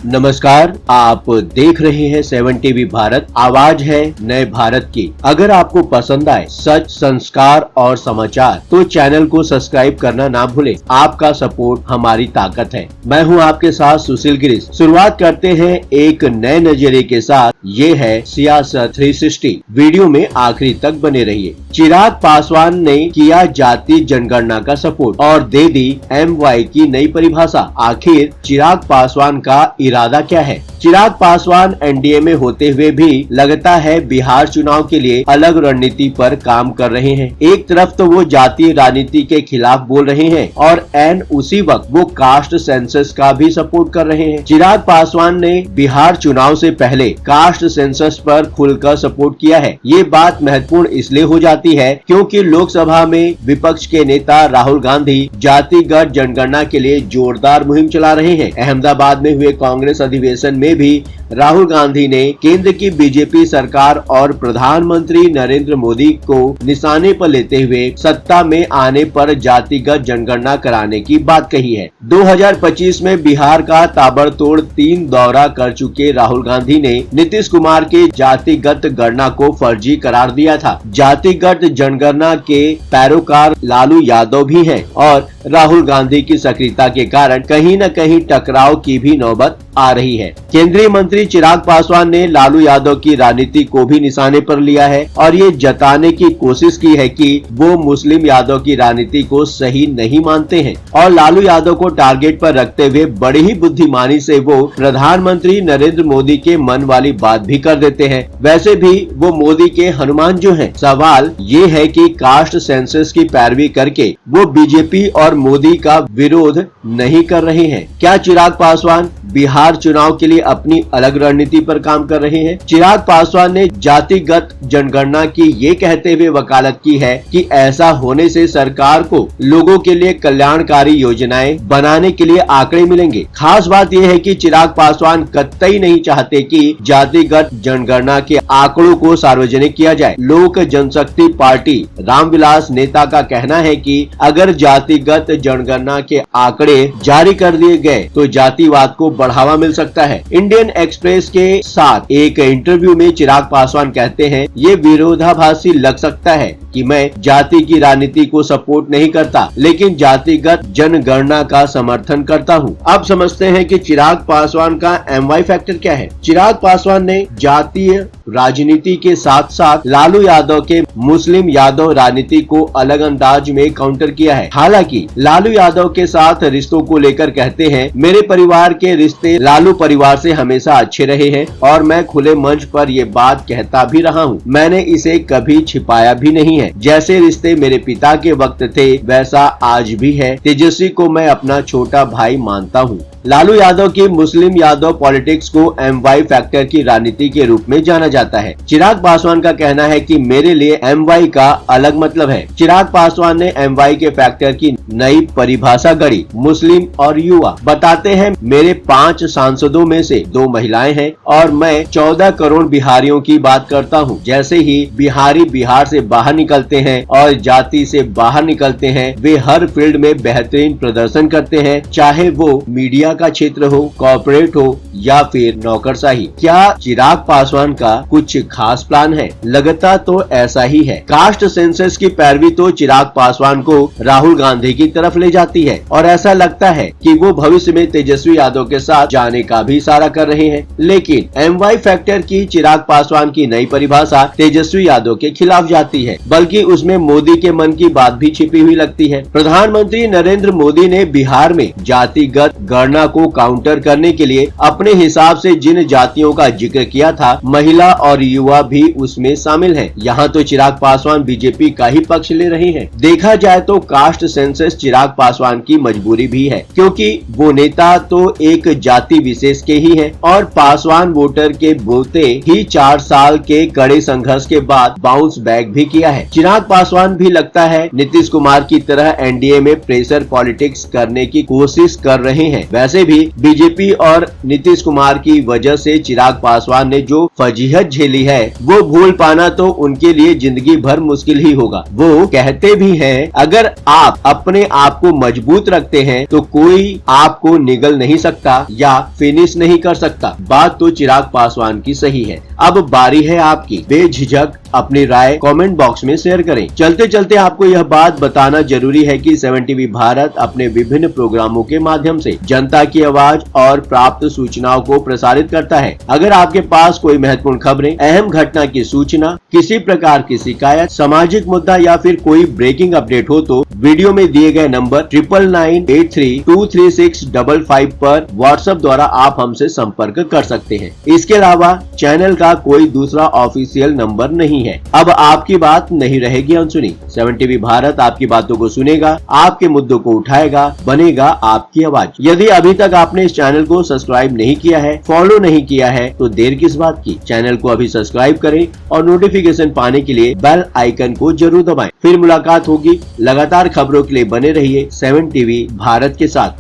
नमस्कार, आप देख रहे हैं 7 टीवी भारत। आवाज है नए भारत की। अगर आपको पसंद आए सच, संस्कार और समाचार तो चैनल को सब्सक्राइब करना ना भूलें। आपका सपोर्ट हमारी ताकत है। मैं हूं आपके साथ सुशील गिरीश। शुरुआत करते हैं एक नए नजरिए के साथ। ये है सियासत 360। वीडियो में आखिरी तक बने रहिए। चिराग पासवान ने किया जाति जनगणना का सपोर्ट और दे दी MY की नई परिभाषा। आखिर चिराग पासवान का इरादा क्या है? चिराग पासवान NDA में होते हुए भी लगता है बिहार चुनाव के लिए अलग रणनीति पर काम कर रहे हैं। एक तरफ तो वो जातीय राजनीति के खिलाफ बोल रहे हैं और एन उसी वक्त वो कास्ट सेंसस का भी सपोर्ट कर रहे हैं। चिराग पासवान ने बिहार चुनाव से पहले कास्ट सेंसस पर खुलकर सपोर्ट किया है। ये बात महत्वपूर्ण इसलिए हो जाती है क्योंकि लोकसभा में विपक्ष के नेता राहुल गांधी जातिगत जनगणना के लिए जोरदार मुहिम चला रहे हैं। अहमदाबाद में हुए कांग्रेस अधिवेशन में भी राहुल गांधी ने केंद्र की बीजेपी सरकार और प्रधानमंत्री नरेंद्र मोदी को निशाने पर लेते हुए सत्ता में आने पर जातिगत जनगणना कराने की बात कही है। 2025 में बिहार का ताबड़तोड़ 3 दौरा कर चुके राहुल गांधी ने नीतीश कुमार के जातिगत गणना को फर्जी करार दिया था। जातिगत जनगणना के पैरोकार लालू यादव भी हैं और राहुल गांधी की सक्रियता के कारण कहीं न कहीं टकराव की भी नौबत आ रही है। केंद्रीय मंत्री चिराग पासवान ने लालू यादव की राजनीति को भी निशाने पर लिया है और ये जताने की कोशिश की है कि वो मुस्लिम यादव की राजनीति को सही नहीं मानते हैं और लालू यादव को टारगेट पर रखते हुए बड़ी ही बुद्धिमानी से वो प्रधानमंत्री नरेंद्र मोदी के मन वाली बात भी कर देते हैं। वैसे भी वो मोदी के हनुमान जो हैं। सवाल ये है कि कास्ट सेंसस की पैरवी करके वो बीजेपी और मोदी का विरोध नहीं कर रहे हैं। क्या चिराग पासवान बिहार चुनाव के लिए अपनी अलग रणनीति पर काम कर रहे हैं? चिराग पासवान ने जातिगत जनगणना की ये कहते हुए वकालत की है कि ऐसा होने से सरकार को लोगों के लिए कल्याणकारी योजनाएं बनाने के लिए आंकड़े मिलेंगे। खास बात यह है कि चिराग पासवान कतई नहीं चाहते कि जातिगत जनगणना के आंकड़ों को सार्वजनिक किया जाए। लोक जनशक्ति पार्टी रामविलास नेता का कहना है कि अगर जातिगत जनगणना के आंकड़े जारी कर दिए गए तो जातिवाद को बढ़ावा मिल सकता है। इंडियन एक्सप्रेस के साथ एक इंटरव्यू में चिराग पासवान कहते हैं, ये विरोधाभासी लग सकता है कि मैं जाति की राजनीति को सपोर्ट नहीं करता लेकिन जातिगत जनगणना का समर्थन करता हूं। अब समझते हैं कि चिराग पासवान का MY फैक्टर क्या है। चिराग पासवान ने जातीय राजनीति के साथ साथ लालू यादव के मुस्लिम यादव राजनीति को अलग अंदाज में काउंटर किया है। हालांकि लालू यादव के साथ रिश्तों को लेकर कहते हैं, मेरे परिवार के रिश्ते लालू परिवार से हमेशा अच्छे रहे हैं और मैं खुले मंच पर ये बात कहता भी रहा हूँ। मैंने इसे कभी छिपाया भी नहीं है। जैसे रिश्ते मेरे पिता के वक्त थे वैसा आज भी है। तेजस्वी को मैं अपना छोटा भाई मानता हूँ। लालू यादव की मुस्लिम यादव पॉलिटिक्स को MY फैक्टर की राजनीति के रूप में जाना जाता है। चिराग पासवान का कहना है कि मेरे लिए MY का अलग मतलब है। चिराग पासवान ने MY के फैक्टर की नई परिभाषा गढ़ी। मुस्लिम और युवा बताते हैं, मेरे 5 सांसदों में से 2 महिलाएं हैं और मैं 14 करोड़ बिहारियों की बात करता हूं। जैसे ही बिहारी बिहार से बाहर निकलते हैं और जाति से बाहर निकलते हैं, वे हर फील्ड में बेहतरीन प्रदर्शन करते हैं, चाहे वो मीडिया का क्षेत्र हो, कॉर्पोरेट हो या फिर नौकरशाही। क्या चिराग पासवान का कुछ खास प्लान है? लगता तो ऐसा ही है। कास्ट सेंसस की पैरवी तो चिराग पासवान को राहुल गांधी की तरफ ले जाती है और ऐसा लगता है कि वो भविष्य में तेजस्वी यादव के साथ जाने का भी इशारा कर रहे हैं। लेकिन MY फैक्टर की चिराग पासवान की नई परिभाषा तेजस्वी यादव के खिलाफ जाती है, बल्कि उसमें मोदी के मन की बात भी छिपी हुई लगती है। प्रधानमंत्री नरेंद्र मोदी ने बिहार में जातिगत गणना को काउंटर करने के लिए अपने हिसाब से जिन जातियों का जिक्र किया था, महिला और युवा भी उसमें शामिल हैं। यहाँ तो चिराग पासवान बीजेपी का ही पक्ष ले रहे हैं। देखा जाए तो कास्ट सेंसस चिराग पासवान की मजबूरी भी है क्योंकि वो नेता तो एक जाति विशेष के ही है और पासवान वोटर के बोलते ही 4 साल के कड़े संघर्ष के बाद बाउंस बैक भी किया है। चिराग पासवान भी लगता है नीतीश कुमार की तरह NDA में प्रेशर पॉलिटिक्स करने की कोशिश कर रहे हैं। वैसे भी बीजेपी और नीतीश कुमार की वजह से चिराग पासवान ने जो फजीहत झेली है वो भूल पाना तो उनके लिए जिंदगी भर मुश्किल ही होगा। वो कहते भी हैं, अगर आप अपने आपको मजबूत रखते हैं तो कोई आपको निगल नहीं सकता या फिनिश नहीं कर सकता। बात तो चिराग पासवान की सही है। अब बारी है आपकी। बेझिझक अपनी राय कमेंट बॉक्स में शेयर करें। चलते चलते आपको यह बात बताना जरूरी है कि 7 टीवी भारत अपने विभिन्न प्रोग्रामों के माध्यम से जनता की आवाज और प्राप्त सूचनाओं को प्रसारित करता है। अगर आपके पास कोई महत्वपूर्ण खबरें, अहम घटना की सूचना, किसी प्रकार की शिकायत, सामाजिक मुद्दा या फिर कोई ब्रेकिंग अपडेट हो तो वीडियो में दिए गए नंबर 9998323655 पर व्हाट्सएप द्वारा आप हमसे संपर्क कर सकते हैं। इसके अलावा चैनल का कोई दूसरा ऑफिशियल नंबर नहीं है। अब आपकी बात नहीं रहेगी अनसुनी। 7 टीवी भारत आपकी बातों को सुनेगा, आपके मुद्दों को उठाएगा, बनेगा आपकी आवाज। यदि अभी तक आपने इस चैनल को सब्सक्राइब नहीं किया है, फॉलो नहीं किया है, तो देर किस बात की। चैनल को अभी सब्सक्राइब करें और नोटिफिकेशन पाने के लिए बेल आइकन को जरूर दबाएं। फिर मुलाकात होगी। लगातार खबरों के लिए बने रहिए 7 टीवी भारत के साथ।